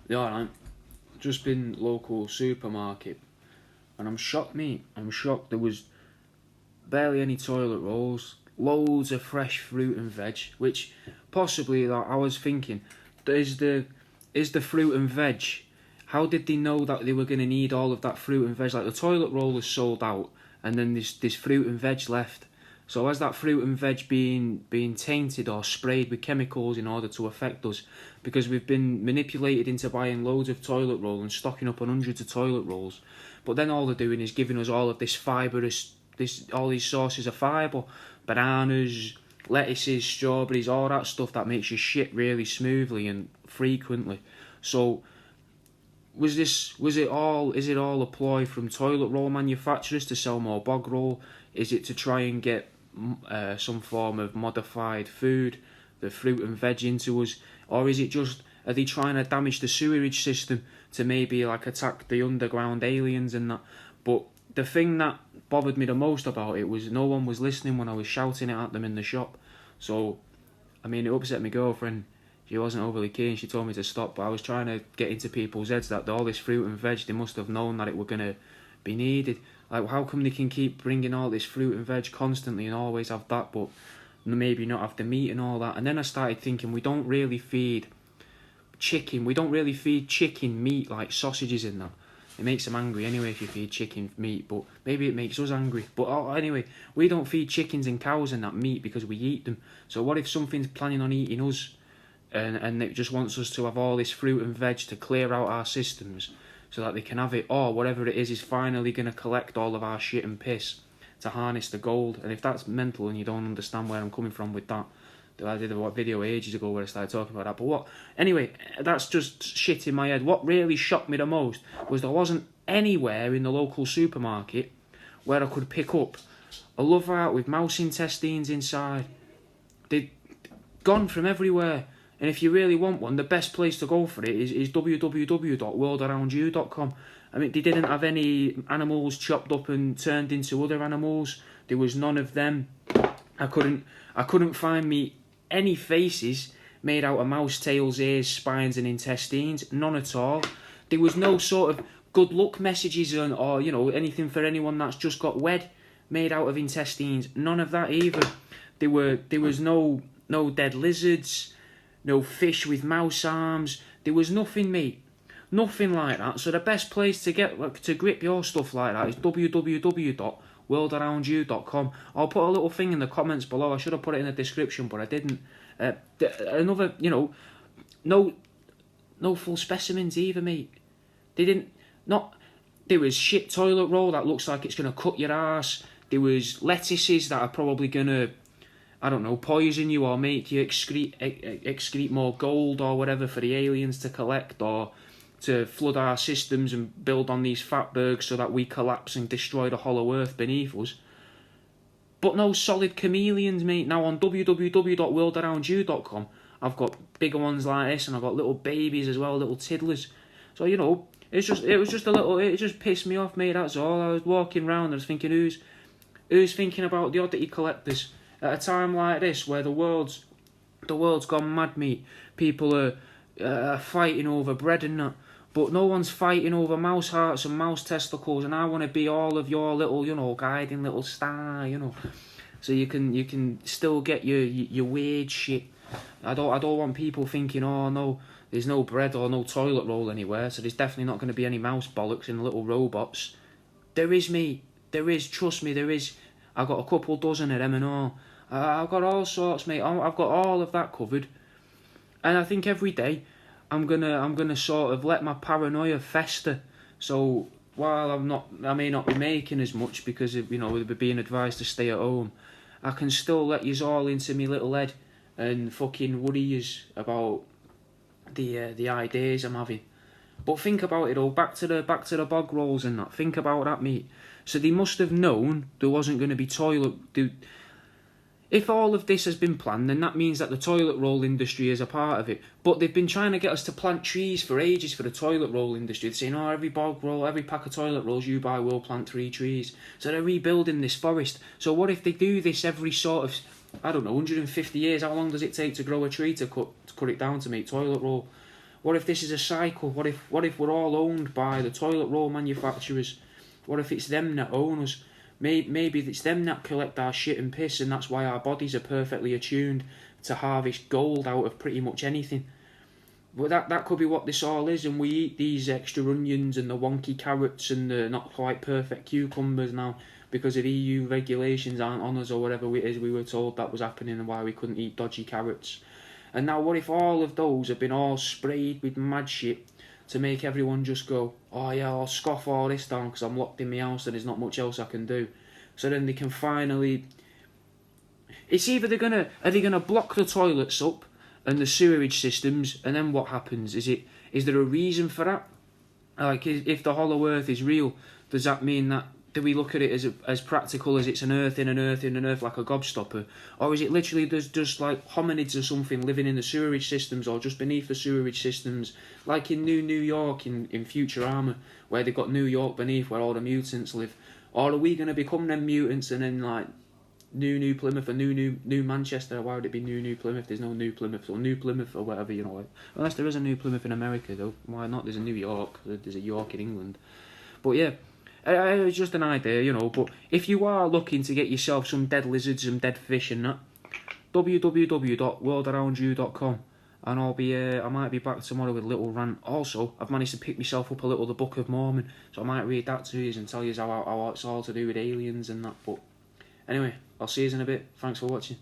Yeah, I'm just been local supermarket, and I'm shocked, mate. I'm shocked. There was barely any toilet rolls, loads of fresh fruit and veg, which possibly, like, I was thinking, is the fruit and veg? How did they know that they were going to need all of that fruit and veg? Like, the toilet roll is sold out, and then there's fruit and veg left. So has that fruit and veg being tainted or sprayed with chemicals in order to affect us? Because we've been manipulated into buying loads of toilet roll and stocking up on hundreds of toilet rolls. But then all they're doing is giving us all of this fibrous, all these sources of fibre, bananas, lettuces, strawberries, all that stuff that makes you shit really smoothly and frequently. So is it all a ploy from toilet roll manufacturers to sell more bog roll? Is it to try and get some form of modified food, the fruit and veg, into us? Or is it just, are they trying to damage the sewerage system to maybe like attack the underground aliens and that? But the thing that bothered me the most about it was no one was listening when I was shouting it at them in the shop. So, I mean, it upset my girlfriend. She wasn't overly keen. She told me to stop, but I was trying to get into people's heads that all this fruit and veg, they must have known that it were going to be needed. Like, how come they can keep bringing all this fruit and veg constantly and always have that, but maybe not have the meat and all that? And then I started thinking, we don't really feed chicken meat like sausages in that. It makes them angry anyway if you feed chicken meat, but maybe it makes us angry. But anyway, we don't feed chickens and cows and that meat because we eat them. So what if something's planning on eating us, and it just wants us to have all this fruit and veg to clear out our systems so that they can have it, or whatever it is finally going to collect all of our shit and piss to harness the gold? And if that's mental and you don't understand where I'm coming from with that, I did a video ages ago where I started talking about that. But anyway, that's just shit in my head. What really shocked me the most was there wasn't anywhere in the local supermarket where I could pick up a love heart with mouse intestines inside. They'd gone from everywhere. And if you really want one, the best place to go for it is www.worldaroundyou.com. I mean, they didn't have any animals chopped up and turned into other animals. There was none of them. I couldn't find me any faces made out of mouse tails, ears, spines and intestines. None at all. There was no sort of good luck messages or anything for anyone that's just got wed made out of intestines. None of that either. There was no dead lizards, no fish with mouse arms. There was nothing, mate. Nothing like that. So the best place to grip your stuff like that is www.worldaroundyou.com. I'll put a little thing in the comments below. I should have put it in the description, but I didn't. Another, no full specimens either, mate. There was shit toilet roll that looks like it's going to cut your ass. There was lettuces that are probably going to, I don't know, poison you or make you excrete more gold or whatever for the aliens to collect, or to flood our systems and build on these fatbergs so that we collapse and destroy the hollow earth beneath us. But no solid chameleons, mate. Now on www.worldaroundyou.com, I've got bigger ones like this, and I've got little babies as well, little tiddlers. So it just pissed me off, mate. That's all. I was walking around, I was thinking, who's thinking about the oddity collectors at a time like this, where the world's gone mad, mate. People are fighting over bread and that. But no one's fighting over mouse hearts and mouse testicles, and I want to be all of your little, guiding little star, so you can still get your weird shit. I don't want people thinking, oh no, there's no bread or no toilet roll anywhere, so there's definitely not going to be any mouse bollocks in little robots. There is, mate. There is. Trust me, there is. I've got a couple dozen of them and all. I've got all sorts, mate. I've got all of that covered, and I think every day I'm gonna sort of let my paranoia fester. So while I may not be making as much because of, we're being advised to stay at home, I can still let yous all into me little head and fucking worry yous about the ideas I'm having. But think about it all. Back to the bog rolls and that. Think about that, mate. So they must have known there wasn't going to be If all of this has been planned, then that means that the toilet roll industry is a part of it. But they've been trying to get us to plant trees for ages for the toilet roll industry. They're saying, every bog roll, every pack of toilet rolls you buy will plant 3 trees. So they're rebuilding this forest. So what if they do this every sort of, 150 years? How long does it take to grow a tree to cut it down to make toilet roll? What if this is a cycle? What if we're all owned by the toilet roll manufacturers? What if it's them that own us? Maybe it's them that collect our shit and piss, and that's why our bodies are perfectly attuned to harvest gold out of pretty much anything. But that could be what this all is, and we eat these extra onions and the wonky carrots and the not quite perfect cucumbers now because of EU regulations aren't on us or whatever it is we were told that was happening and why we couldn't eat dodgy carrots. And now what if all of those have been all sprayed with mad shit to make everyone just go, oh yeah, I'll scoff all this down because I'm locked in my house and there's not much else I can do. So then they can finally... It's either are they gonna block the toilets up and the sewerage systems, and then what happens? Is there a reason for that? Like, if the hollow earth is real, does that mean that, do we look at it as practical as it's an earth in an earth in an earth like a gobstopper? Or is it literally there's just like hominids or something living in the sewerage systems or just beneath the sewerage systems, like in New York in Futurama, where they've got New York beneath where all the mutants live? Or are we going to become them mutants and then like New Plymouth or New Manchester? Why would it be New Plymouth? There's no New Plymouth or New Plymouth or whatever, you know. Like, unless there is a New Plymouth in America though. Why not? There's a New York. There's a York in England. But yeah. It's just an idea, you know, but if you are looking to get yourself some dead lizards, some dead fish and that, www.worldaroundyou.com, and I might be back tomorrow with a little rant. Also, I've managed to pick myself up a little The Book of Mormon, so I might read that to you and tell you how it's all to do with aliens and that, but anyway, I'll see you in a bit. Thanks for watching.